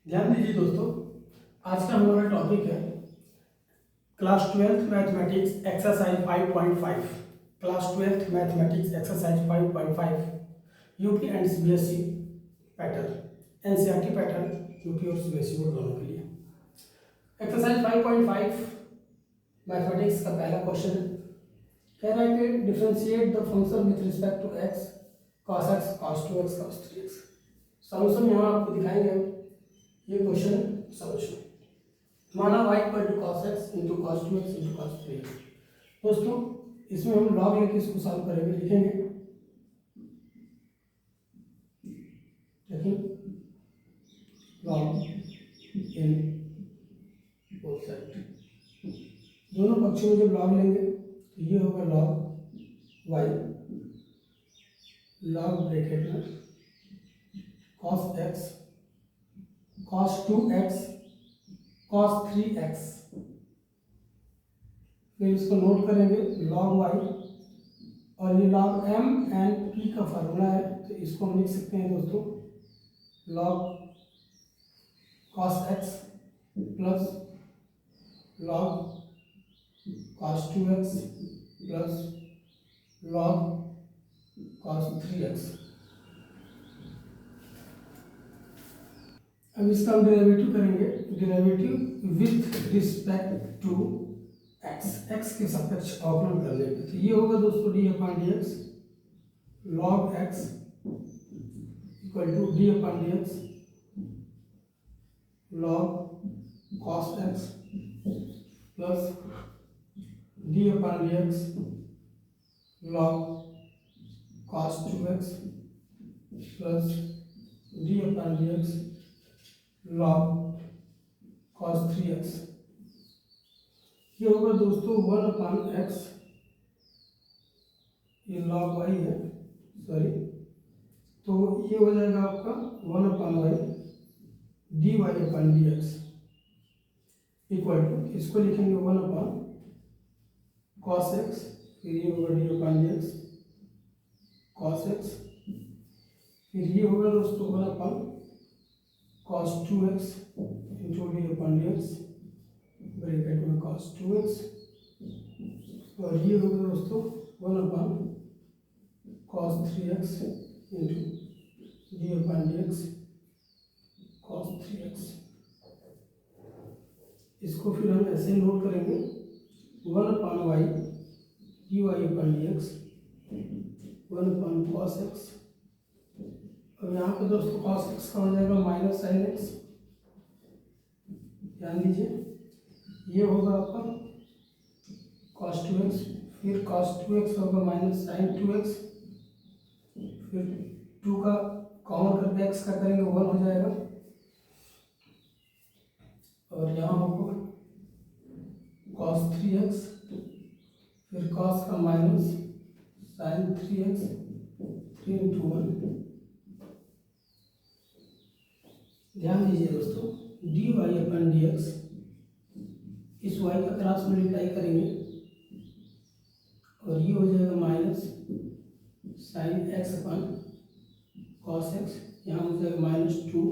ध्यान दीजिए दोस्तों, आज का हमारा टॉपिक है class 12th mathematics exercise 5.5। Class 12th mathematics exercise 5.5 UP and CBSE pattern, NCERT pattern UP और सीबीएसई बोर्ड दोनों के लिए। एक्सरसाइज 5.5 मैथमेटिक्स का पहला क्वेश्चन है। कह रहा है कि differentiate the function with respect to X cos x cos 2x cos 3x। Solution यहाँ आपको दिखाएंगे। ये क्वेश्चन सॉल्यूशन माना y equal to cos x into cos 2x into cos 3x। दोस्तों इसमें हम लॉग लेके इसको सॉल्व करेंगे। लिखेंगे लॉग इन बोथ साइड, दोनों पक्षों में जब लॉग लेंगे तो ये होगा लॉग y लॉग ब्रैकेट में cos x cos 2x cos 3x। फिर इसको नोट करेंगे log y, और ये log m एंड p का फार्मूला है तो इसको हम लिख सकते हैं दोस्तों log cos x plus log cos 2x plus log cos 3x। अब इसका हम डेरिवेटिव करेंगे, derivative with respect to x के सापेक्ष अवकलन कर लेंगे तो ये होगा दोस्तों d upon D x log x equal to d upon D x log cos x plus D upon D x log cos 2x plus D upon D x log cos 3x। ये होगा दोस्तों 1 upon x, ये log y है sorry, तो ये हो जाएगा आपका 1 upon y dy upon dx equal to, इसको लिखेंगे 1 अपॉन cos x, फिर ये होगा D upon dx cos x, फिर ये होगा दोस्तों 1 upon cos 2x into D upon dx bracket में cos 2x, और ये होगा दोस्तों 1 upon cos 3x into D upon dx cos 3x। इसको फिर हम ऐसे नोट करेंगे 1 upon y dy upon dx 1 upon cos x। अब यहाँ पे दोस्तों cos x का हो जाएगा माइनस साइन x। ध्यान दीजिए ये होगा आपका cos 2x, फिर cos 2x होगा माइनस साइन 2x, फिर 2 का कॉमन करके x का करेंगे 1 हो जाएगा, और यहाँ होगा cos 3x, फिर cos का माइनस साइन 3x 3 इंटू 1। ध्यान दीजिए दोस्तों D Y upon D X, इस y का क्रॉस मल्टीप्लाई करेंगे और ये हो जाएगा minus sine x upon cos x, यहाँ हो जाएगा minus 2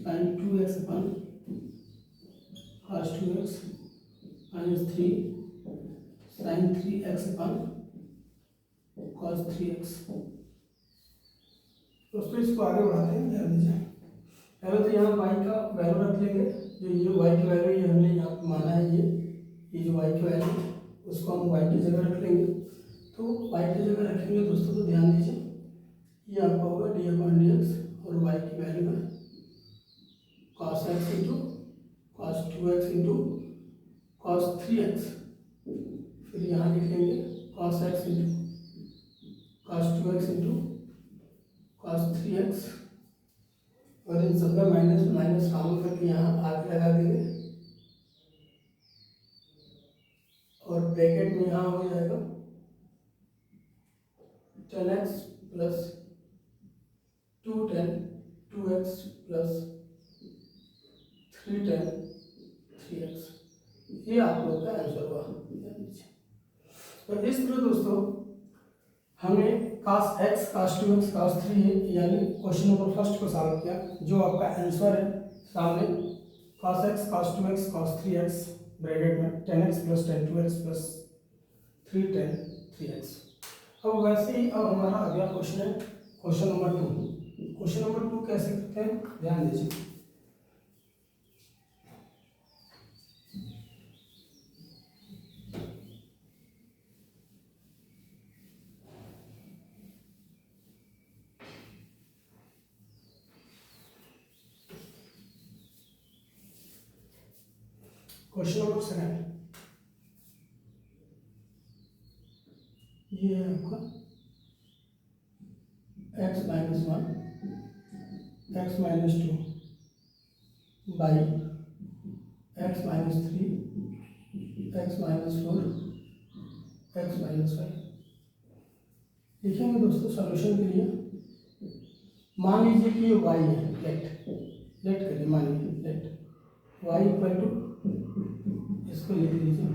sine 2x upon cos 2x minus 3 sine 3x upon cos 3x। दोस्तों इसको आगे बढ़ाते हैं। ध्यान दीजिए पहले तो यहाँ y का वैल्यू रख लेंगे, जो ये y की वैल्यू ये हमने यहाँ पे माना है, ये जो y की वैल्यू उसको हम y की जगह रख लेंगे। तो y की जगह रखेंगे दोस्तों तो ध्यान दीजिए ये आपका होगा डी अपॉन डी एक्स, और y की वैल्यू है cos x into cos 2x into cos 3x। फिर यहाँ लिखेंगे cos x into cos 2x into cos 3x, और इन सब में माइनस माइनस काउंट करके यहाँ आगे लगा देंगे, और ब्रैकेट में यहाँ हो जाएगा 10x plus 210 2x plus 310 3x। ये आप लोग का आंसर हुआ। तो इस तरह दोस्तों हमने cos x, cos 2x, cos 3 यानी क्वेश्चन नंबर फर्स्ट को सॉल्व किया। जो आपका आंसर है सामने cos x, cos 2x, cos 3x bracket में 10x plus 10 2x plus 3 10 3x। अब वैसे ही अब हमारा अगला क्वेश्चन है क्वेश्चन नंबर 2। क्वेश्चन नंबर 2 कैसे करते हैं ध्यान दीजिए। क्वेश्चन नंबर 7 ये है आपका x minus 1 x minus 2 by x minus 3 x minus 4 x minus 5 लिखेंगे दोस्तों सॉल्यूशन के लिए। मान लीजिए कि ये y है, लेट करिए, मान लीजिए लेट y इक्वल टू, इसको लिख लीजिए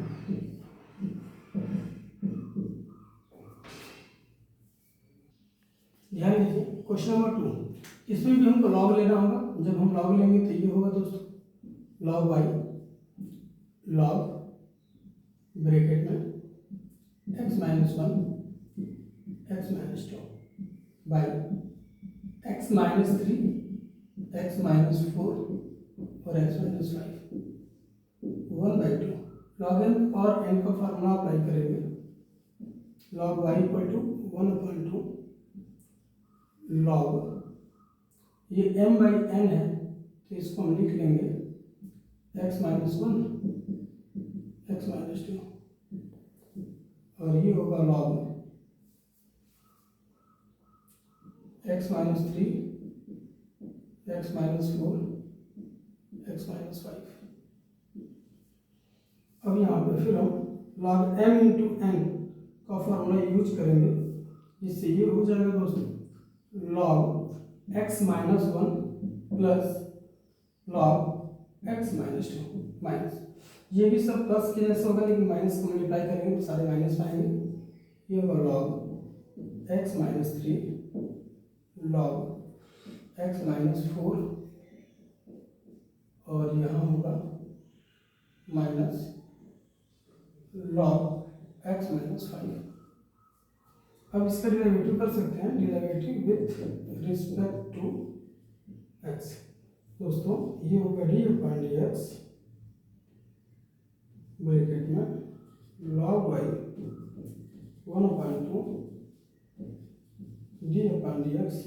ध्यान दीजिए। क्वेश्चन नंबर 2 इसमें भी हमको लॉग लेना होगा। जब हम लॉग लेंगे तो ये होगा दोस्तों लॉग y लॉग ब्रैकेट में x minus 1 x minus 2 by x minus 3 x minus 4 और x माइनस 5 1/2 लॉग एन और एन का फार्मूला अप्लाई करेंगे। Log y equal to 1/2 log ये m बाई एन है तो इसको हम लिख लेंगे x माइनस 1 x माइनस 2 और ये होगा log x minus 3 x minus 4 x minus 5। अब यहाँ पे फिर हम लॉग m इंटू एन का फॉर्मूला यूज करेंगे, जिससे ये हो जाएगा दोस्तों log x minus 1 plus log x minus 2 minus, ये भी सब प्लस के जैसे होगा लेकिन माइनस को मल्टीप्लाई करेंगे तो सारे माइनस आएंगे। ये होगा log x minus 3 log x minus 4 और यहाँ होगा माइनस लॉग x माइनस 5। अब इसका डेरिवेटिव कर सकते हैं, derivative with respect to x। दोस्तों ये होगा D upon D X bracket में log y 1/2 D upon D x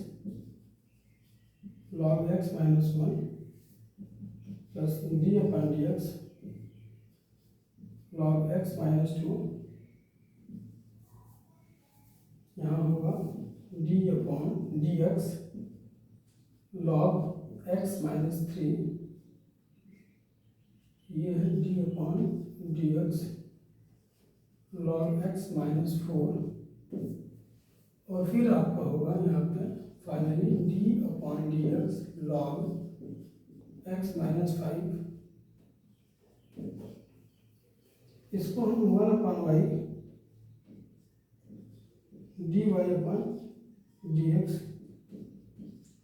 log x minus 1 plus D upon D x log x minus 2, यहाँ होगा D upon D x log x minus 3, ये है D upon D x log x minus 4 और फिर आपका होगा यहाँ पे finally D upon D x log x minus 5। इसको हम 1/y dy upon D x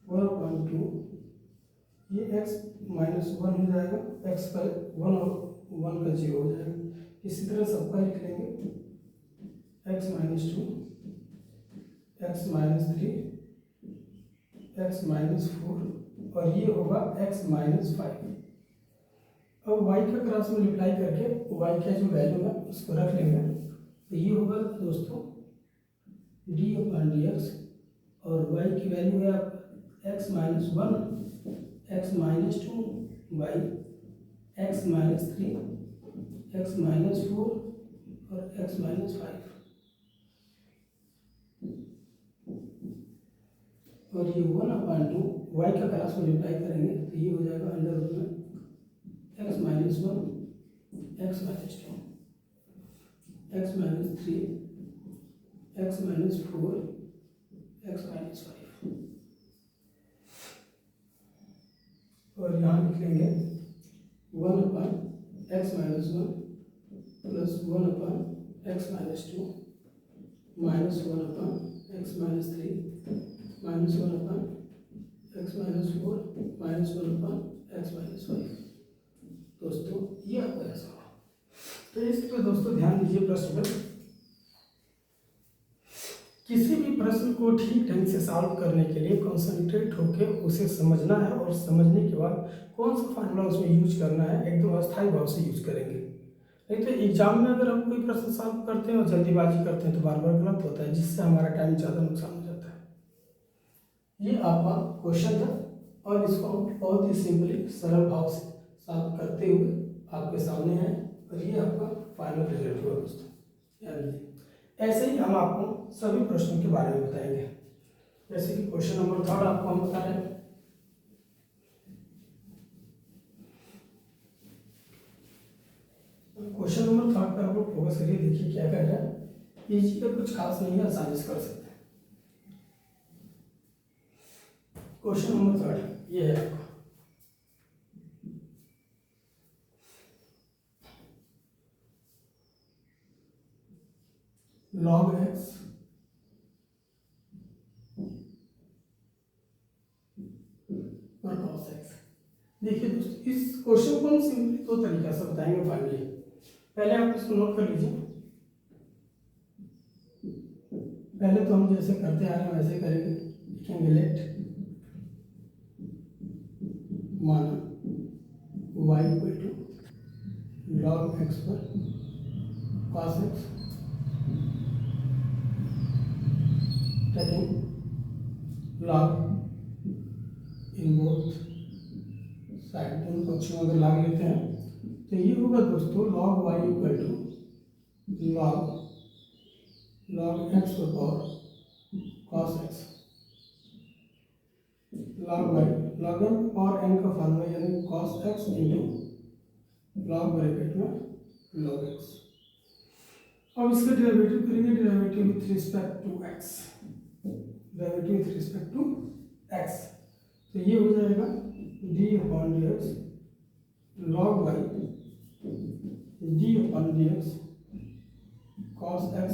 1/2, ये x माइनस 1 हो जाएगा, x का 1 और 1 का 0 हो जाएगा। इसी तरह सबका लिख लेंगे x minus 2 x minus 3 x minus 4 और ये होगा x माइनस 5। अब y का क्रॉस मल्टीप्लाई करके y का जो वैल्यू है उसको रख लेंगे तो ये होगा दोस्तों डी अपॉन डी एक्स और y की वैल्यू है आप x minus 1 x minus 2 by x minus 3 x minus 4 और x माइनस 5 और ये 1/2 y का क्रॉस मल्टीप्लाई करेंगे तो ये हो जाएगा अंडर रूट में x minus 1 x minus 2 x minus 3 x minus 4 x minus 5 और यहाँ लिख लेंगे 1/x minus 1 plus 1/x minus 2 minus 1/x-3 minus 1/x-4 minus 1/x-5। दोस्तों ये आपका ऐसा होगा। तो इस पर दोस्तों ध्यान दीजिए प्रश्न पर। किसी भी प्रश्न को ठीक ढंग से सॉल्व करने के लिए कॉन्सेंट्रेट होकर उसे समझना है और समझने के बाद कौन सा फार्मूला उसमें यूज करना है एकदम अस्थायी भाव से यूज करेंगे। नहीं तो एग्जाम में अगर हम कोई प्रश्न सॉल्व करते हैं और जल्दीबाजी करते हैं तो बार बार गलत होता है, जिससे हमारा टाइम ज़्यादा नुकसान हो जाता है। ये आपका क्वेश्चन था और इसको हम बहुत ही सिंपली सरल भाव से सॉल्व करते हुए आपके सामने है और ये आपका फाइनल रिजल्ट हुआ दोस्तों। ऐसे ही हम आपको सभी प्रश्नों के बारे में बताएंगे। जैसे कि क्वेश्चन नंबर 3 आपको हम बता रहे हैं। क्वेश्चन नंबर 3 पर आप लोग फोकस करिए, देखिए क्या कह रहा है। इजी का कुछ खास नहीं है, आसानी से कर सकते हैं। क्वेश्चन नंबर 3 ये है आपका। log x और cos x। देखिए दोस्तों, इस क्वेश्चन को हम सिंपली दो तरीका से बताएंगे फाइनली। पहले आप इसको नोट कर लीजिए। पहले तो हम जैसे करते आ रहे हैं वैसे करेंगे। लिखेंगे लेट माना y equal to log x पर cos x taking log in both side, दोनों पक्षों अगर log लेते हैं तो ये होगा दोस्तों log y equal to log x पर power cos x log y log n और n का फॉर्मूला यानी cos x into log bracket में log x। अब इसका डेरिवेटिव करेंगे, derivative with respect to x, derivative with respect to x। तो ये हो जाएगा d/dx log y d/dx cos x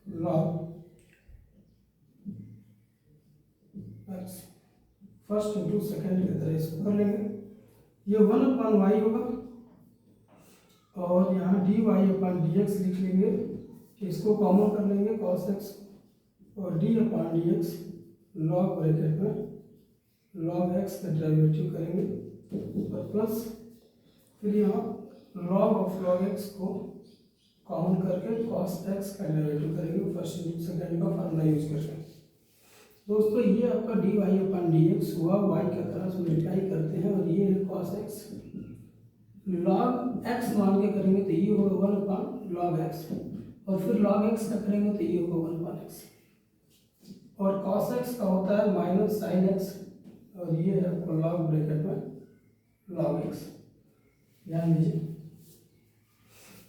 log x। First into second की तरह इसको कर लेंगे। ये 1/y होगा और यहाँ dy/dx लिख लेंगे, इसको कॉमन कर लेंगे cos x और d/dx log ब्रैकेट में log x का डेरिवेटिव करेंगे और प्लस फिर यहाँ log ऑफ log x को कॉमन करके cos x का डेरिवेटिव करेंगे फर्स्ट इंटू सेकेंड का फार्मूला यूज करके। दोस्तों ये आपका dy/dx हुआ, y का क्रॉस मल्टीप्लाई करते हैं और ये है cos x log x मान के करेंगे तो ये होगा 1/log x और फिर log x का करेंगे तो ये होगा 1/x और cos x का होता है माइनस sin x और ये है आपको log ब्रैकेट में log x। ध्यान दीजिए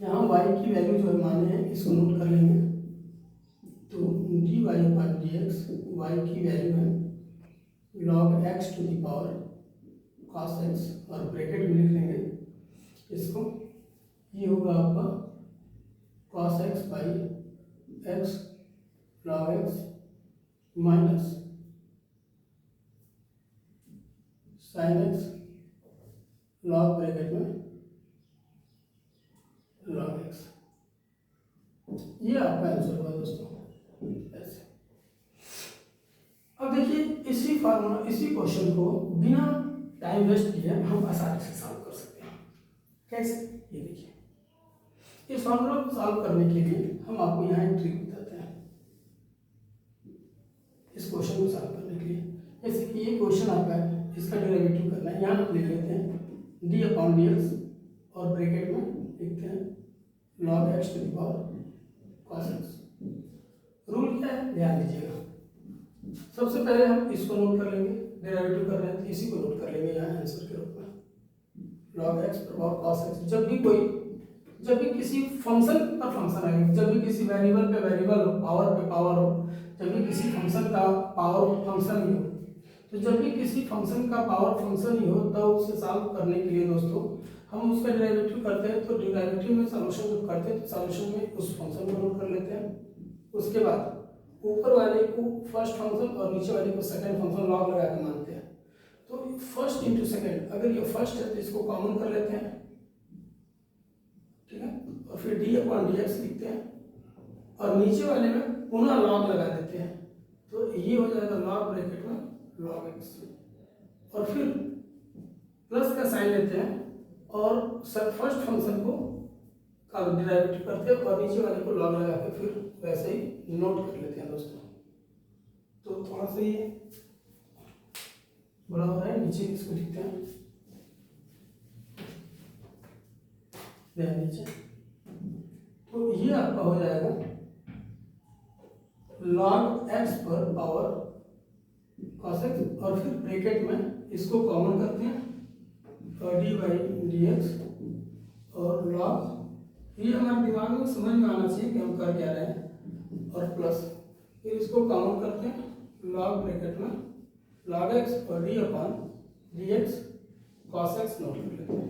यहाँ y की वैल्यू जो है माने हैं इसको नोट कर लेंगे। तो dy/dx y की वैल्यू है log x to the power cos x और ब्रैकेट में लिख लेंगे इसको, ये होगा आपका cos x by x log x minus sin x log bracket में log x। ये आपका आंसर होगा दोस्तों ऐसे। अब देखिए इसी फार्मूला इसी क्वेश्चन को बिना टाइम वेस्ट किए हम आसानी से सॉल्व कर सकते हैं। कैसे, ये देखिए इस फार्मूला को सॉल्व करने के लिए हम आपको यहाँ एक ट्रिक बताते हैं इस क्वेश्चन को सॉल्व करने के लिए। जैसे कि ये क्वेश्चन आपका है, इसका डेरिवेटिव करना है। यहाँ हम लिख लेते हैं d/dx और ब्रैकेट में लिखते हैं log x to the power cos x। Rule क्या है ध्यान दीजिएगा। सबसे पहले हम इसको नोट कर लेंगे, डेरिवेटिव कर रहे हैं तो इसी को नोट कर लेंगे यहाँ आंसर के रूप में log x पर पावर cos x। जब भी किसी फंक्शन पर फंक्शन आए, जब भी किसी वेरिएबल पे वेरिएबल हो, पावर पे पावर हो, जब भी किसी फंक्शन का पावर फंक्शन ही हो, तो जब भी किसी फंक्शन का पावर फंक्शन ही हो तब उसे सॉल्व करने के लिए दोस्तों हम उसका डेरिवेटिव करते हैं। तो डेरिवेटिव में सॉल्यूशन जब करते हैं तो सॉल्यूशन में उस फंक्शन को नोट कर लेते हैं उसके बाद ऊपर वाले को फर्स्ट फंक्शन और नीचे वाले को सेकंड फंक्शन लॉग लगा के मानते हैं। तो फर्स्ट इंटू सेकंड, अगर ये फर्स्ट है तो इसको कॉमन कर लेते हैं, ठीक है, और फिर डी अपॉन डी एक्स लिखते हैं और नीचे वाले में पुनः लॉग लगा देते हैं। तो ये हो जाएगा लॉग ब्रैकेट में लॉग एक्स, और फिर प्लस का साइन लेते हैं और फर्स्ट फंक्शन को का डिराइवेटिव करते हैं और नीचे वाले को लॉग लगा के फिर वैसे ही नोट कर लेते हैं दोस्तों। तो थोड़ा सा ये बड़ा हो रहा है, नीचे इसको लिखते हैं नीचे। तो ये आपका हो जाएगा log x पर पावर cos x, और फिर ब्रैकेट में इसको कॉमन करते हैं और डी बाई डी एक्स और log, ये हमारे दिमाग में समझ में आना चाहिए कि हम कर क्या रहे हैं, और प्लस फिर इसको कॉमन करते हैं log ब्रैकेट में log x और d upon D x cos x note कर लेते हैं।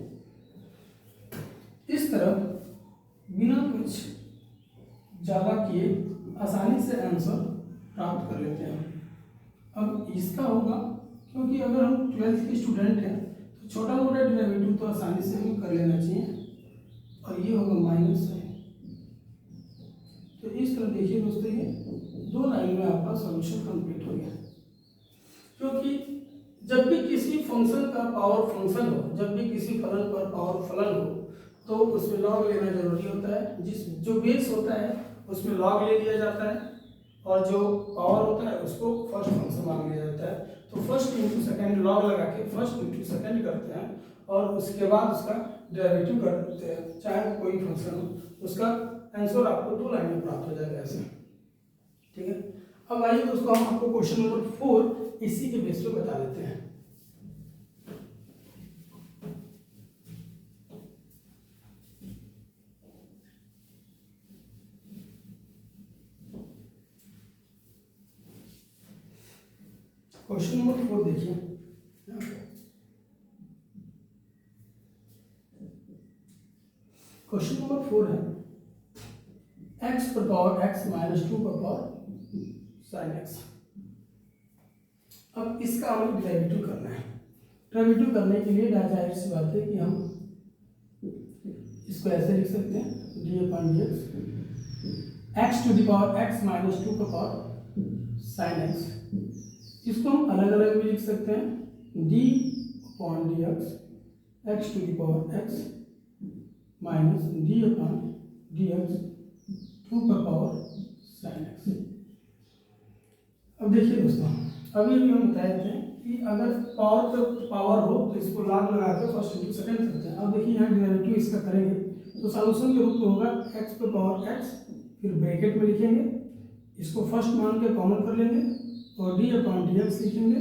इस तरह बिना कुछ ज़्यादा किए आसानी से आंसर प्राप्त कर लेते हैं। अब इसका होगा, क्योंकि अगर हम 12th के स्टूडेंट हैं तो छोटा मोटा डेरिवेटिव तो आसानी से हमें कर लेना चाहिए, और ये होगा माइनस साइन। तो इस तरह देखिए दोस्तों, ये 2 लाइन में आपका सॉल्यूशन कंप्लीट हो गया। क्योंकि जब भी किसी फंक्शन का पावर फंक्शन हो, जब भी किसी फलन पर पावर फलन हो, तो उसमें लॉग लेना जरूरी होता है। जो बेस होता है उसमें लॉग ले लिया जाता है, और जो पावर होता है उसको फर्स्ट फंक्शन मान लिया जाता है। तो फर्स्ट इंटू सेकंड लॉग लगा के फर्स्ट इंटू सेकंड करते हैं और उसके बाद उसका डेरिवेटिव कर देते हैं, चाहे कोई फंक्शन हो। उसका आंसर आपको 2 लाइन में प्राप्त हो जाएगा ऐसे, ठीक है। अब आइए दोस्तों, हम आपको क्वेश्चन नंबर 4 इसी के बेस पे बता देते हैं। क्वेश्चन नंबर 4 देखिए, क्वेश्चन नंबर 4 है x पर पावर x माइनस 2 पर पावर साइन x। अब इसका हमें डेरिवेटिव करना है। डेरिवेटिव करने के लिए जाहिर सी बात है कि हम इसको ऐसे लिख सकते हैं d upon D x to the power x minus 2 पर पावर साइन x। इसको हम अलग अलग भी लिख सकते हैं, d upon D x to the power x minus d upon D x 2 पर पावर साइन x। अब देखिए दोस्तों, अभी भी हम बताए थे कि अगर पावर पे पावर हो तो इसको लॉग लगा के फर्स्ट इंटू सेकंड करते हैं। अब देखिए यहाँ डेरिवेटिव इसका करेंगे तो सॉल्यूशन के रूप में होगा x पे पावर x, फिर ब्रैकेट में लिखेंगे, इसको फर्स्ट मान के कॉमन कर लेंगे और डी अपॉन डी एक्स लिखेंगे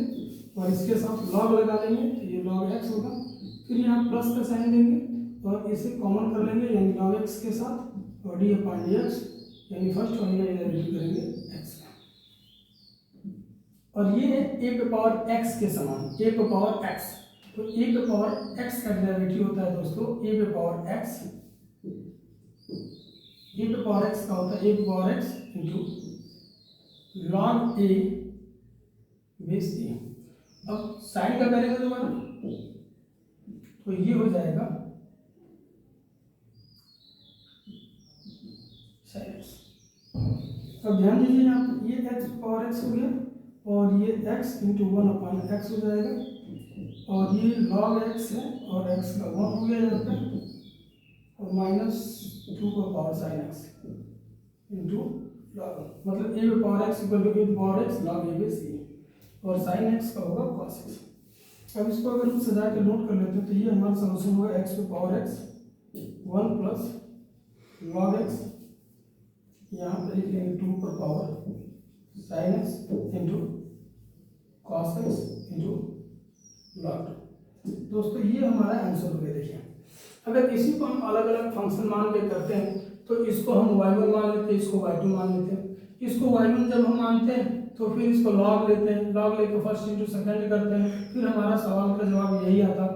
और इसके साथ लॉग लगा लेंगे, तो ये लॉग x होगा। फिर यहाँ प्लस का साइन देंगे और इसे कॉमन कर लेंगे यानी लॉग x के साथ, और डी अपॉन डी एक्स यानी फर्स्ट वाले का डेरिवेटिव करेंगे x का। और ये है a पे पावर x के समान, a पे पावर x। तो a पे पावर x का डेरिवेटिव होता है दोस्तों a पे पावर x, a पे पावर x का होता है a पे power x into log a base a। अब साइन का करेंगे दोबारा, तो ये हो जाएगा साइन x। अब ध्यान दीजिए यहाँ पे ये x पावर x हो गया और ये x इंटू 1 अपॉन x हो जाएगा, और ये log x है और x का 1 हो गया यहाँ पे, और माइनस 2 का power sine x into log, मतलब a पे power x equal to a पे power x log a base a, और साइन x का होगा cos x। अब इसको अगर हम सजा के नोट कर लेते हैं तो ये हमारा सॉल्यूशन होगा x पे power x 1 plus log x, यहाँ पे लिख लेंगे 2 पर power sine x into cos x into log. दोस्तों ये हमारा आंसर हो गया। देखिए अगर इसी को हम अलग अलग फंक्शन मान के करते हैं तो इसको हम y1 मान लेते हैं, इसको y2 मान लेते हैं। इसको y1 जब हम मानते हैं तो फिर इसको लॉग लेते हैं, लॉग लेके फर्स्ट इंटू सेकंड करते हैं, फिर हमारा सवाल का जवाब यही आता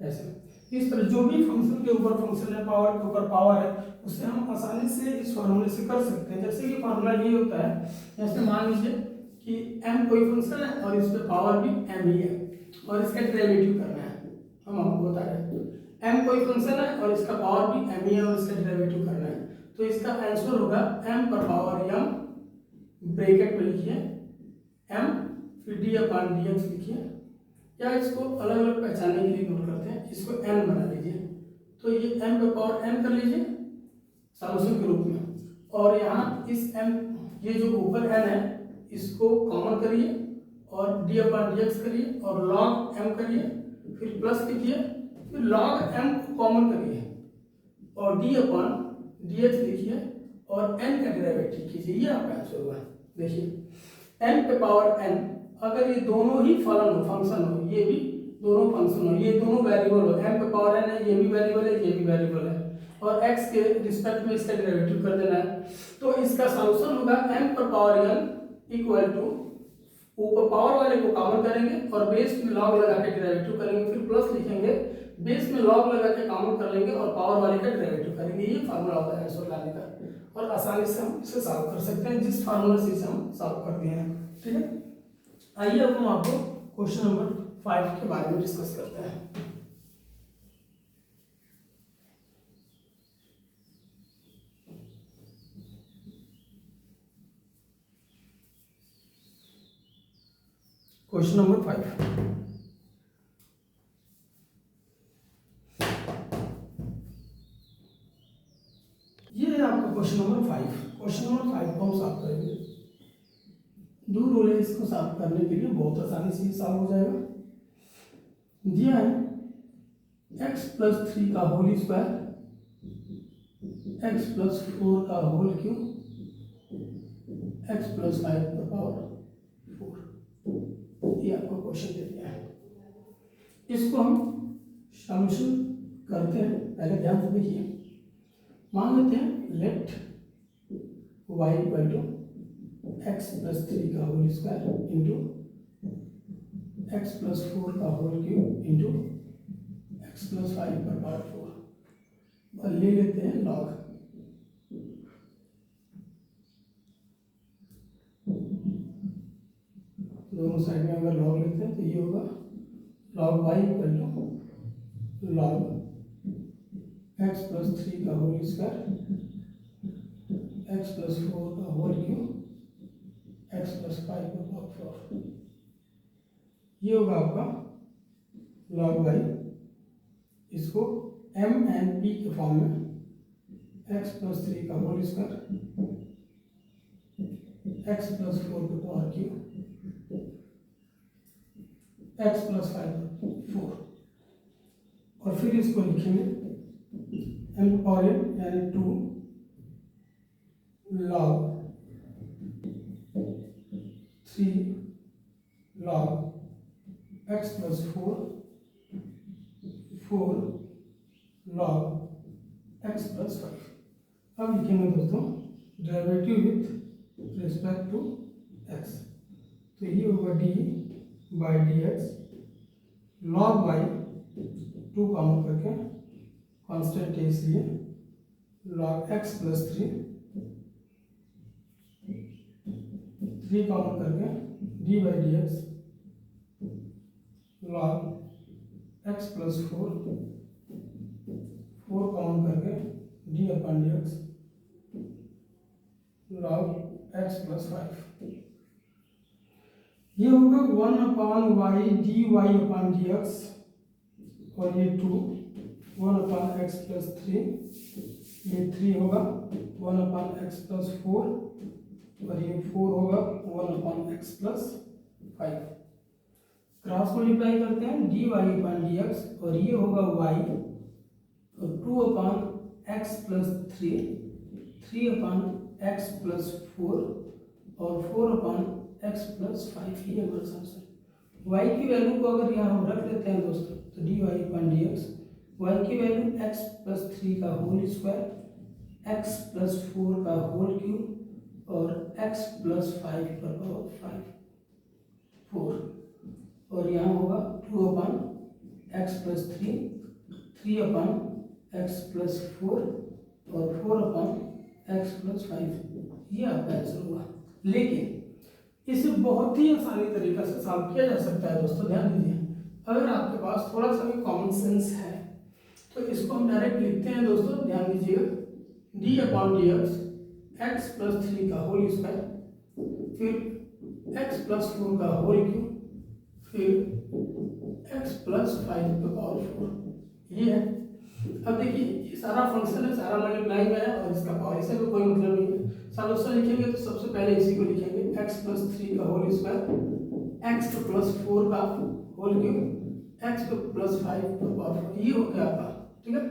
ऐसे। इस तरह जो भी फंक्शन के ऊपर फंक्शन है, पावर के ऊपर पावर है, उसे हम आसानी से इस फॉर्मूले से कर सकते हैं। जैसे कि फॉर्मूला ये होता है, जैसे मान लीजिए कि m कोई फंक्शन है और इस पे पावर भी m ही है और इसका डेरिवेटिव करना है, हम आपको बता रहे हैं m कोई फंक्शन है और इसका पावर भी m ही है और इसका डेरिवेटिव करना है, तो इसका आंसर होगा m पर पावर m, ब्रैकेट में लिखिए m, फिर d/dx लिखिए, या इसको अलग अलग पहचानने के लिए नोट करते हैं, इसको n बना लीजिए, तो ये m पे पावर n कर लीजिए सॉल्यूशन के रूप में, और यहाँ इस m, ये जो ऊपर n है इसको कॉमन करिए और d/dx करिए और log m करिए, फिर प्लस कीजिए, फिर log m को कॉमन करिए और d/dx लिखिए और n का डेरिवेटिव कीजिए, ये आपका आंसर होगा। देखिए m पे पावर n, अगर ये दोनों ही फलन हो, फंक्शन हो, ये भी दोनों फंक्शन हो, ये दोनों वेरिएबल हो, m पे पावर n है, ये भी वेरिएबल है, ये भी वेरिएबल है, और x के रिस्पेक्ट में इसका डेरिवेटिव कर देना है, तो इसका सॉल्यूशन होगा m पर पावर n इक्वल टू, ऊपर पावर वाले को कॉमन करेंगे और बेस में लॉग लगा के डेरिवेटिव करेंगे, फिर प्लस लिखेंगे, बेस में लॉग लगा के कॉमन कर लेंगे और पावर वाले का डेरिवेटिव करेंगे। ये फार्मूला होता है आंसर लाने का, और आसानी से हम इसे सॉल्व कर सकते हैं जिस फार्मूला से इसे हम सॉल्व कर दिए हैं। ठीक है, आइए अब हम आपको क्वेश्चन नंबर 5 के बारे में डिस्कस करते हैं। क्वेश्चन नंबर 5, ये है आपका क्वेश्चन नंबर 5। क्वेश्चन नंबर 5 को हम सॉल्व करेंगे। दो रूल है इसको सॉल्व करने के लिए, बहुत आसानी से सॉल्व हो जाएगा। दिया है x+3 का होल स्क्वायर, x+4 का होल क्यूब, x+5 का पावर 4, ये आपको क्वेश्चन दे दिया है। इसको हम सॉल्यूशन करते हैं, पहले ध्यान से देखिए। मान लेते हैं late y equal to x+3 का होल स्क्वायर इंटू x+4 का होल क्यूब इंटू x+5 का पावर 4, और ले लेते हैं लॉग। दोनों साइड में अगर लॉग लेते हैं तो ये होगा log y equal to log x+3 का होल स्क्वायर, x+4 का होल क्यूब, x+5 का पावर 4, ये होगा आपका लॉग y। इसको m एंड p के फॉर्म में x+3 का होल स्क्वायर, x+4 का पावर क्यूब, x+5 4, और फिर इसको लिखेंगे m पावर n यानी 2 log 3 log x+4 4 log x+5। अब लिखेंगे दोस्तों derivative with respect to x, तो ये होगा d/dx log y, 2 कॉमन करके कांस्टेंट है इसलिए log x+3, 3 कॉमन करके d/dx log x+4, 4 कॉमन करके d/dx log x+5। ये होगा 1/y dy/dx, और ये 2 1/x+3, ये 3 होगा 1/x+4, और ये 4 होगा 1/x+5। क्रॉस मल्टीप्लाई करते हैं dy/dx, और ये होगा y, और 2/x+3, 3/x+4, और 4/x+5, ये हमारा आंसर। y की वैल्यू को अगर यहाँ हम रख लेते हैं दोस्तों, तो dy/dx y की वैल्यू x+3 का होल स्क्वायर, x+4 का होल क्यूब और x+5 का पावर 4, और यहाँ होगा 2/x+3, 3/x+4 और 4/x+5, ये आपका आंसर हुआ। लेकिन इसे बहुत ही आसानी तरीका से सॉल्व किया जा सकता है दोस्तों, ध्यान दीजिए। अगर आपके पास थोड़ा सा भी कॉमन सेंस है तो इसको हम डायरेक्ट लिखते हैं दोस्तों, ध्यान दीजिएगा। d/dx x+3 का होल स्क्वायर, फिर x+4 का होल क्यूब, फिर x+5/4, ये है। अब देखिए ये सारा फंक्शन है, सारा मल्टीप्लाई में है और इसका पावर, इससे कोई मतलब नहीं है। सॉल्यूशन लिखेंगे तो सबसे पहले इसी को लिखेंगे, x+3 का होल स्क्वायर, x+4 का होल क्यूब, x+5/4, ये हो गया आपका, ठीक है।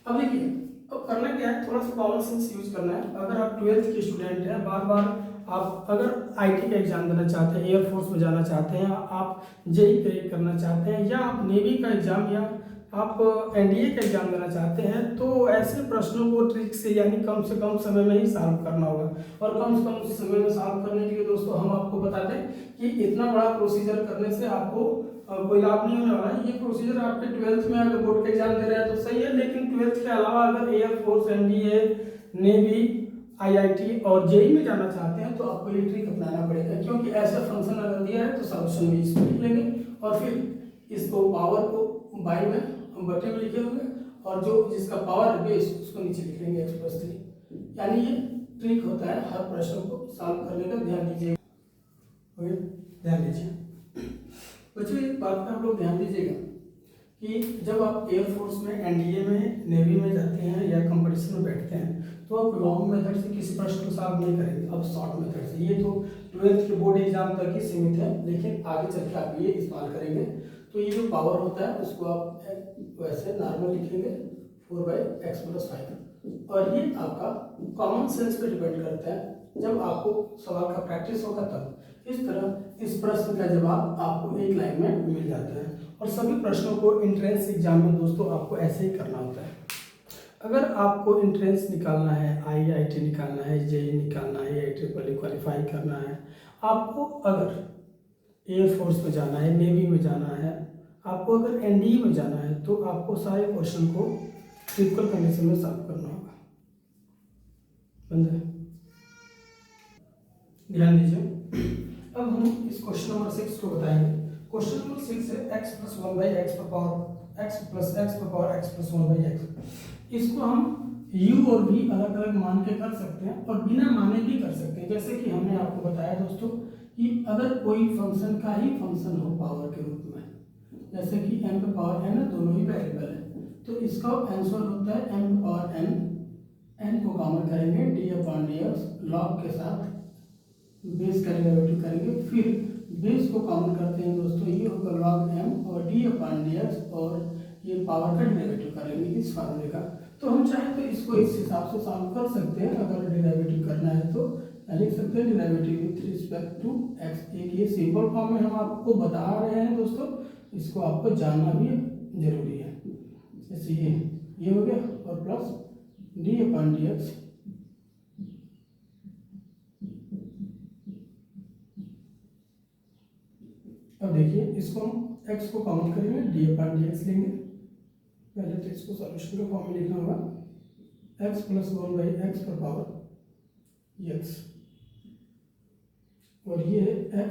अब देखिए अब करना क्या है, थोड़ा सा कॉमन सेंस यूज करना है। अगर आप 12th के स्टूडेंट हैं, बार बार आप अगर आईटी का एग्जाम देना चाहते हैं, एयरफोर्स में जाना चाहते हैं, आप जेई क्रैक करना चाहते हैं, या आप नेवी का एग्जाम या आप एनडीए का एग्जाम देना चाहते हैं, तो ऐसे प्रश्नों को ट्रिक से यानी कम से कम समय में ही सॉल्व करना होगा। और कम से कम समय में सॉल्व करने के लिए दोस्तों हम आपको बता दें कि इतना बड़ा प्रोसीजर करने से आपको कोई लाभ नहीं होने वाला है। ये प्रोसीजर आपके 12th में अगर बोर्ड के एग्जाम दे रहे हैं तो सही है, लेकिन 12th के अलावा अगर एयरफोर्स, एनडीए, नेवी, आईआईटी और जेई में जाना चाहते हैं तो आपको ये ट्रिक अपनाना पड़ेगा, क्योंकि ऐसा फंक्शन अगर दिया है तो सॉल्यूशन में इसको लिख लेंगे और फिर इसको पावर को बाई में बटे में लिखे होंगे और जो जिसका पावर है बेस उसको नीचे लिख लेंगे x+3। यानी ये ट्रिक होता है हर प्रश्न को सॉल्व करने का, ध्यान दीजिए। ध्यान दीजिए बच्चों, एक बात का आप लोग ध्यान दीजिएगा कि जब आप एयरफोर्स में, एनडीए में, नेवी में जाते हैं या कंपटीशन में बैठते हैं तो आप लॉन्ग मेथड से किसी प्रश्न को सॉल्व नहीं करेंगे, अब शॉर्ट मेथड से। ये तो 12th के बोर्ड एग्जाम तक ही सीमित है, लेकिन आगे चल के आप ये इस्तेमाल करेंगे तो ये जो पावर होता है उसको आप वैसे नॉर्मल लिखेंगे 4/x+5, और ये आपका कॉमन सेंस पे डिपेंड करता है। जब आपको सवाल का प्रैक्टिस होगा तब इस तरह इस प्रश्न का जवाब आपको एक लाइन में मिल जाता है। और सभी प्रश्नों को एंट्रेंस एग्जाम में दोस्तों आपको ऐसे ही करना होता है। अगर आपको एंट्रेंस निकालना है, आईआईटी निकालना है, जेई निकालना है, IEEE क्वालिफाई करना है, आपको अगर एयरफोर्स में जाना है, नेवी में जाना है, आपको अगर एनडीए में जाना है, तो आपको सारे क्वेश्चन को क्रिटिकल कंडीशन में सॉल्व करना होगा। बंद है, ध्यान दीजिए। अब हम इस क्वेश्चन नंबर 6 को बताएंगे। क्वेश्चन नंबर 6 है x+1/x⁴x+x⁴x+1/x। इसको हम u और v अलग अलग मान के कर सकते हैं और बिना माने भी कर सकते हैं। जैसे कि हमने आपको बताया दोस्तों कि अगर कोई फंक्शन का ही फंक्शन हो पावर के रूप में, जैसे कि m पे पावर n है, दोनों ही वेरिएबल है, तो इसका आंसर होता है m पे पावर n। n को कॉमन करेंगे d/dx, लॉग के साथ बेस का डेरिवेटिव करेंगे, फिर बेस को कॉमन करते हैं दोस्तों, ये होगा log m और d/dx और ये पावर का डेरिवेटिव करेंगे इस फार्मूले का। तो हम चाहे तो इसको इस हिसाब से सॉल्व कर सकते हैं। अगर डेरिवेटिव करना है तो लिख सकते हैं derivative with respect to x। एक ये सिंपल फॉर्म में हम आपको बता रहे हैं दोस्तों, इसको आपको जानना भी जरूरी है। जैसे ये हो गया और प्लस d/dx अब देखिए इसको हम x को कॉमन करेंगे, d/dx लेंगे। पहले तो इसको सॉल्यूशन के फॉर्म में लिखना होगा x+1/x⁴x, और ये है x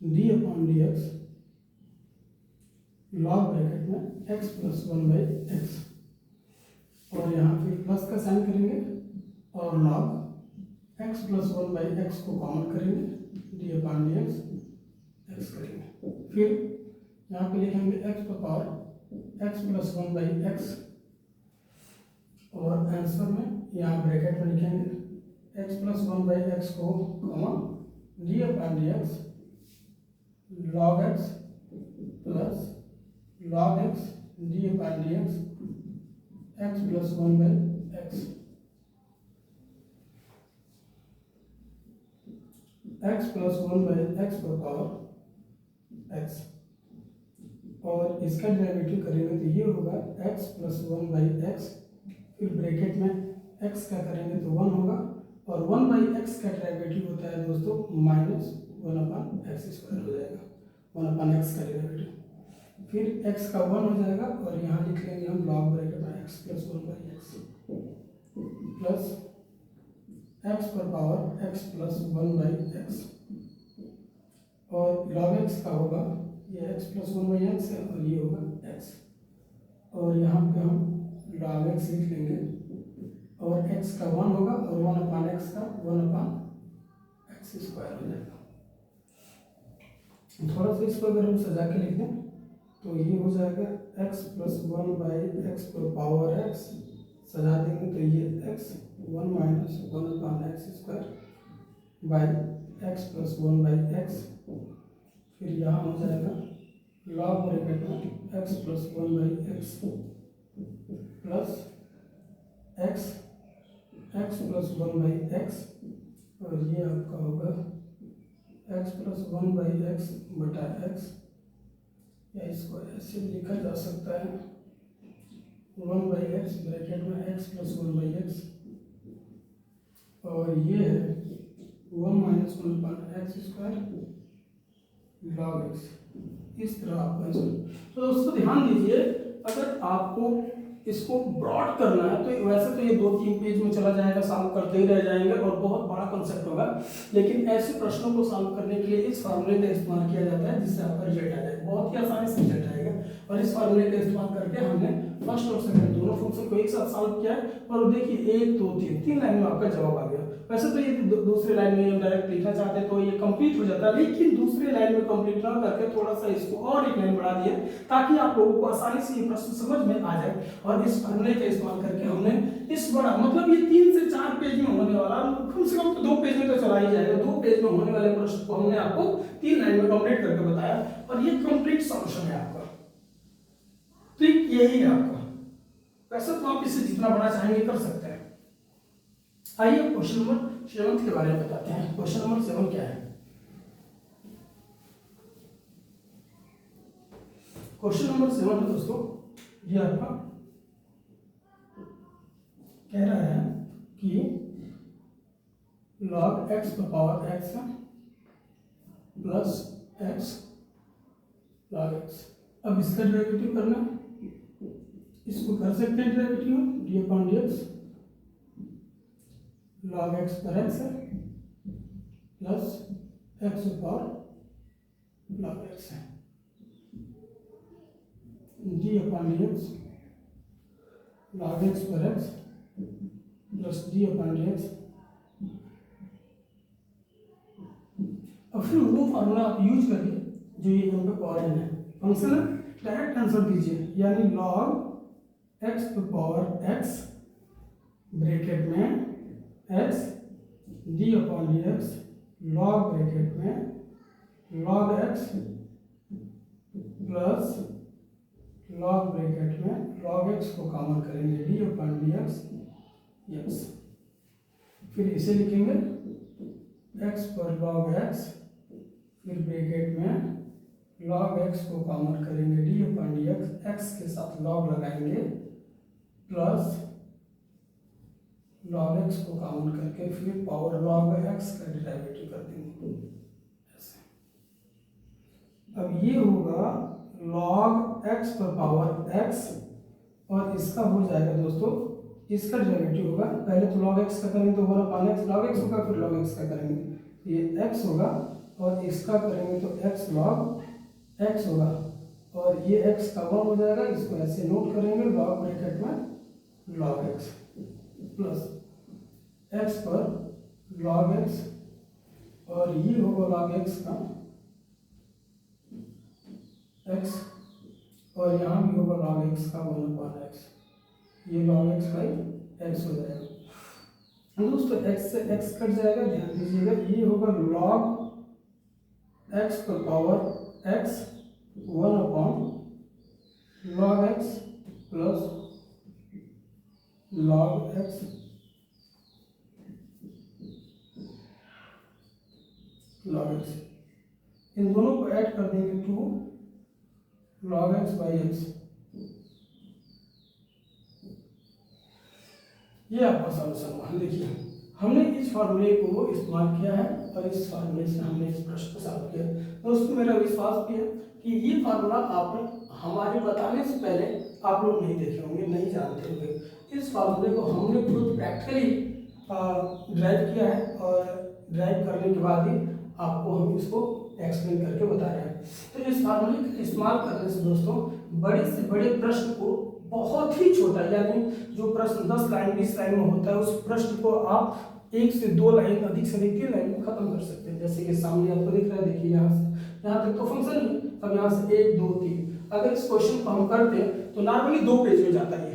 d/dx लॉग ब्रैकेट में x+1/x, और यहाँ फिर प्लस का साइन करेंगे और लॉग x+1/x को कॉमन करेंगे, d/dx x करेंगे। फिर यहाँ पे लिखेंगे x⁴x+1/x, और आंसर में यहाँ ब्रैकेट में लिखेंगे x+1/x को common d/dx log x plus log x d/dx x+1/x, x+1/x, और इसका डेरिवेटिव करेंगे तो ये होगा x+1/x, फिर ब्रैकेट में x का करेंगे तो 1 होगा, और 1/x का डेरिवेटिव होता है दोस्तों -1/x² हो जाएगा, 1/x का डेरिवेटिव। फिर x का 1 हो जाएगा और यहाँ लिख लेंगे हम लॉग ब्रैकेट में x plus 1/x plus x पर पावर x प्लस 1/x और log x का होगा ये x प्लस 1/x है और ये होगा x और यहाँ पे हम log x लिख लेंगे और x का 1 होगा और 1/x का 1/x स्क्वायर हो जाएगा। थोड़ा सा इसको अगर हम सजा के लिख दें तो ये हो जाएगा x प्लस 1/x पर पावर x, सजा देंगे तो ये x 1 minus 1/x square by x plus 1/x, फिर यहाँ हो जाएगा लॉग ब्रैकेट में x plus 1/x plus x plus 1/x और ये आपका होगा x प्लस 1/x बटा x, या इसको ऐसे भी लिखा जा सकता है 1/x ब्रैकेट में x प्लस 1/x और ये है 1 minus 1/x square log x। इस तरह आपको आंसर। तो दोस्तों ध्यान दीजिए, अगर आपको इसको ब्रॉड करना है तो वैसे तो ये 2-3 पेज में चला जाएगा, सॉल्व करते ही रह जाएंगे और बहुत बड़ा कॉन्सेप्ट होगा, लेकिन ऐसे प्रश्नों को सॉल्व करने के लिए इस फार्मूले का इस्तेमाल किया जाता है जिससे आपका रिजल्ट आ जाए, बहुत ही आसानी से रिजल्ट आएगा। और इस फार्मूले का इस्तेमाल करके हमने फर्स्ट और सेकंड दोनों फंक्शन को एक साथ सॉल्व किया है और देखिए 1 2 3 लाइन में आपका जवाब आ गया। वैसे तो ये दूसरे लाइन में हम डायरेक्ट लिखना चाहते तो ये कंप्लीट हो जाता, लेकिन दूसरे लाइन में कंप्लीट ना करके थोड़ा सा इसको और एक लाइन बढ़ा दिया ताकि आप लोगों को आसानी से ये प्रश्न समझ में आ जाए। और इस फार्मूले का इस्तेमाल करके हमने इस बड़ा मतलब ये 3 से 4 पेज में होने वाला, कम से कम तो 2 पेज में तो चला ही जाएगा, 2 पेज में होने वाले प्रश्न को हमने आपको 3 लाइन में कंप्लीट करके बताया और ये कंप्लीट सॉल्यूशन है आपका। तो यही है आपका। वैसे तो आप इसे जितना बड़ा चाहेंगे कर सकते हैं। आइए क्वेश्चन नंबर 7 के बारे में बताते हैं। क्वेश्चन नंबर 7 क्या है? क्वेश्चन नंबर 7 है दोस्तों, ये आपका कह रहा है कि log x पर power x plus x log x। अब इसका डेरिवेटिव करना है, इसको कर सकते हैं डेरिवेटिव d/dx log x पर x है प्लस x पर log x है d/dx log x पर x प्लस d/dx। अब फिर वो फार्मूला आप यूज करिए जो ये यहाँ पे पावर n है, फंक्शन है, डायरेक्ट आंसर दीजिए, यानी log x to power x bracket में x d/dx log ब्रैकेट में log x plus log bracket में log x को कॉमन करेंगे d/dx x, फिर इसे लिखेंगे x पर log x, फिर ब्रैकेट में log x को कॉमन करेंगे d/dx, x के साथ log लगाएंगे प्लस log x को कॉमन करके फिर पावर log x का डेरिवेटिव कर देंगे ऐसे। अब ये होगा log x पर पावर x और इसका हो जाएगा दोस्तों, इसका डेरिवेटिव होगा, पहले तो log x का करेंगे तो 1/x log x होगा, फिर log x का करेंगे ये x होगा और इसका करेंगे तो x log x होगा और ये x का 1 हो जाएगा, इसको ऐसे नोट करेंगे log ब्रैकेट में log x प्लस x पर log x और ये होगा log x का x और यहाँ भी होगा log x का 1/x, ये log x बाई x हो जाएगा। दोस्तों x से x कट जाएगा, ध्यान दीजिएगा, ये होगा log x पर power x 1/log x plus log x log x, इन दोनों को ऐड कर देंगे 2 log x बाई x, ये आपका सॉल्यूशन हुआ। देखिए हमने इस फार्मूले को इस्तेमाल किया है और इस फार्मूले से हमने इस प्रश्न को सॉल्व किया। दोस्तों मेरा विश्वास भी है कि ये फार्मूला आपने हमारे बताने से पहले आप लोग नहीं देखे होंगे, नहीं जानते होंगे। इस फार्मूले को हमने खुद प्रैक्टिकली ड्राइव किया है और ड्राइव करने के बाद ही आपको हम इसको एक्सप्लेन करके बता रहे हैं। तो इस फार्मूले का इस्तेमाल करने से दोस्तों बड़े से बड़े प्रश्न को बहुत ही छोटा, यानी जो प्रश्न 10 लाइन 20 लाइन में होता है उस प्रश्न को आप 1 से 2 लाइन, अधिक से अधिक 3 लाइन में खत्म कर सकते हैं। जैसे कि सामने आपको दिख रहा है, देखिए यहाँ से यहाँ तक तो फंक्शन ही, अब यहाँ से 1 2 3, अगर इस क्वेश्चन को हम करते हैं तो नॉर्मली 2 पेज में जाता है,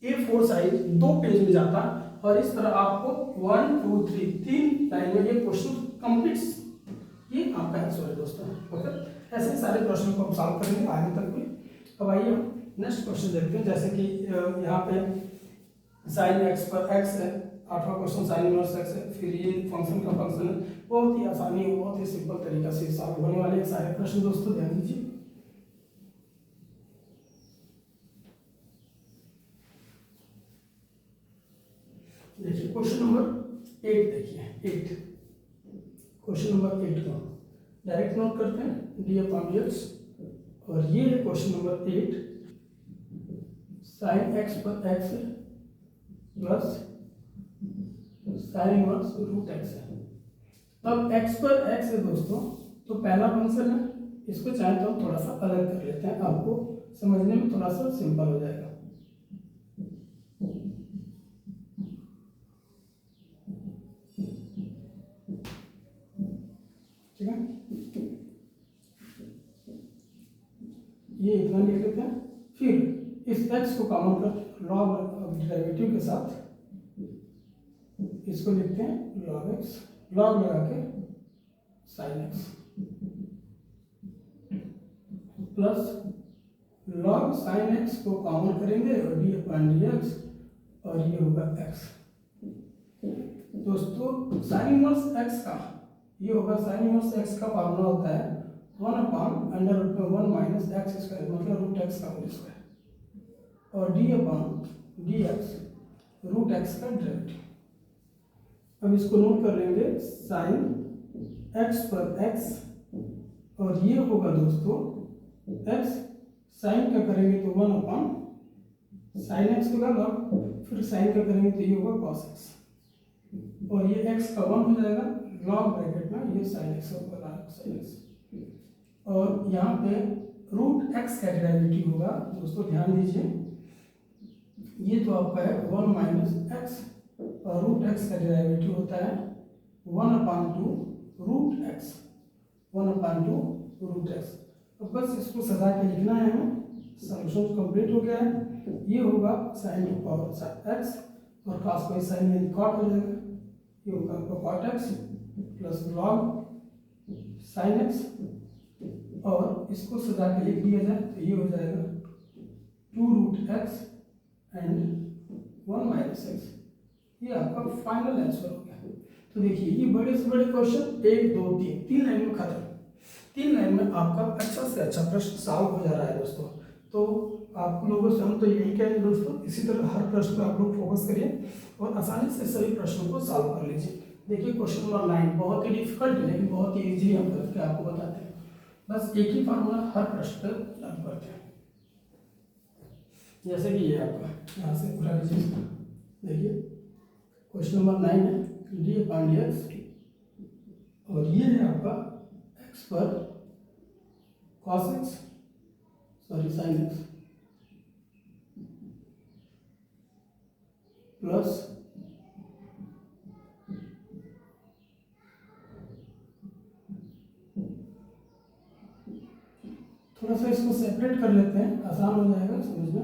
ये A4 साइज 2 पेज में जाता और इस तरह आपको 1 2 3 लाइन में ये क्वेश्चन कंप्लीट, ये आपका आंसर है दोस्तों। ओके, ऐसे सारे प्रश्नों को हम सॉल्व करेंगे आगे तक भी। अब आइए हम नेक्स्ट क्वेश्चन देखते हैं। जैसे कि यहाँ पे साइन एक्स पर एक्स है, 8वां क्वेश्चन साइन इनवर्स एक्स है, फिर ये फंक्शन का फंक्शन है। बहुत ही आसानी है, बहुत ही सिंपल तरीका से सॉल्व होने वाले हैं सारे प्रश्न दोस्तों, ध्यान दीजिए। देखिए क्वेश्चन नंबर 8, देखिए 8, क्वेश्चन नंबर 8 को डायरेक्ट नोट करते हैं, डी अपॉन डी एक्स। और ये है क्वेश्चन नंबर 8, साइन एक्स पर एक्स है plus sine inverse root x है। अब एक्स पर एक्स है दोस्तों, तो पहला फंक्शन है, इसको चाहे तो हम थोड़ा सा अलग कर लेते हैं, आपको समझने में थोड़ा सा सिंपल हो जाएगा। ठीक है, ये इतना लिख लेते हैं। फिर इस x को कॉमन कर लॉग डेरिवेटिव के साथ इसको लिखते हैं लॉग x, लॉग लगा के sine x plus log sine x को कॉमन करेंगे और डी अपॉन डी एक्स, और ये होगा x। दोस्तों साइन इनवर्स x का ये होगा, साइन इनवर्स x का फॉर्मूला होता है 1/√1 माइनस एक्स स्क्वायर, मतलब रूट एक्स का होल स्क्वायर, और d upon D x root x का डेरिवेटिव। अब इसको नोट कर लेंगे, साइन एक्स पर एक्स, और ये होगा दोस्तों एक्स, साइन का करेंगे तो 1/साइन एक्स होगा लॉग, फिर साइन का करेंगे तो ये होगा कॉस एक्स, और ये एक्स का 1 हो जाएगा, लॉग ब्रैकेट में ये साइन एक्स होगा, लॉग साइन एक्स, और यहाँ पे रूट एक्स का डेरिवेटिव होगा दोस्तों, ध्यान दीजिए। ये तो आपका है 1 माइनस एक्स, और रूट एक्स का डेरिवेटिव होता है 1/2 रूट एक्स, 1/2 रूट एक्स। तो बस इसको सजा के लिखना है हमें, सॉल्यूशन कंप्लीट हो गया है। ये होगा साइन टू पावर एक्स, और खास कोई साइन यानी कॉट हो जाएगा, ये होगा आपका cot x plus log sine x, और इसको सजा के लिख दिया जाए तो ये हो जाएगा 2 root x and 1 minus x. ये आपका फाइनल आंसर हो गया। तो देखिए ये बड़े से बड़े क्वेश्चन 1 2 3 लाइन में खत्म, 3 लाइन में आपका अच्छा से अच्छा प्रश्न सॉल्व हो जा रहा है दोस्तों। तो आप लोगों से हम तो यही कहेंगे दोस्तों, इसी तरह हर प्रश्न पर आप लोग फोकस करिए और आसानी से सभी प्रश्नों को सॉल्व कर लीजिए। देखिए क्वेश्चन नंबर 9 बहुत ही डिफिकल्ट है, लेकिन बहुत ही ईजिली हम करके आपको बताते हैं। बस एक ही फार्मूला हर प्रश्न पर लागू करते हैं। जैसे कि ये आपका यहाँ से उठा लीजिए, देखिए क्वेश्चन नंबर 9 है डी अपॉन डी एक्स, और ये है आपका एक्स पर cos x, sorry sine x, plus थोड़ा सा इसको सेपरेट कर लेते हैं, आसान हो जाएगा समझना।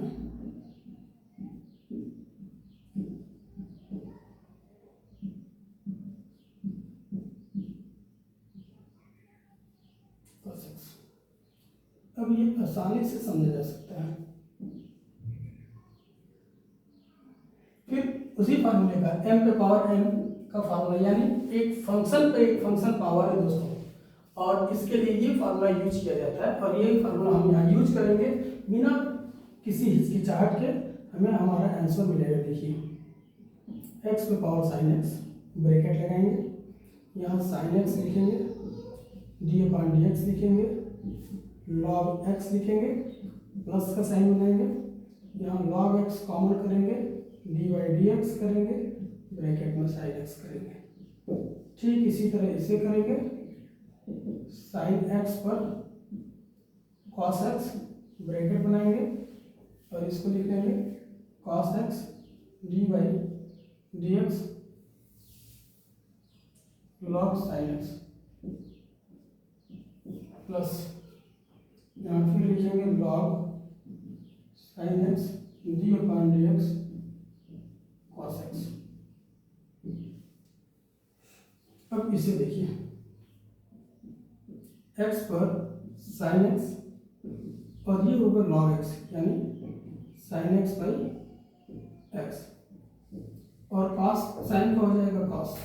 अब ये आसानी से समझा जा सकता है। फिर उसी फार्मूले का m पे पावर n का फार्मूला, यानी एक फंक्शन पे एक फंक्शन पावर है दोस्तों, और इसके लिए ये फार्मूला यूज किया जाता है, और यही फार्मूला हम यहाँ यूज करेंगे बिना किसी हिचकिचाहट के, हमें हमारा आंसर मिलेगा। देखिए x पे पावर साइन x ब्रैकेट लगाएंगे, यहाँ साइन एक्स लिखेंगे, डी अपॉन डी एक्स लिखेंगे, लॉग एक्स लिखेंगे, प्लस का साइन बनाएंगे, यहाँ log x कॉमन करेंगे, डी बाई डी एक्स करेंगे, ब्रैकेट में साइन एक्स करेंगे। ठीक इसी तरह इसे करेंगे, साइन एक्स पर कॉस एक्स ब्रैकेट बनाएंगे और इसको लिख लेंगे cos x D by D x log sine x, plus यहाँ फिर लिखेंगे log sine x D upon D x cos x. अब इसे देखिए, x पर साइन एक्स और ये होगा लॉग एक्स यानी साइन एक्स बाई एक्स, और कॉस साइन का हो जाएगा कॉस,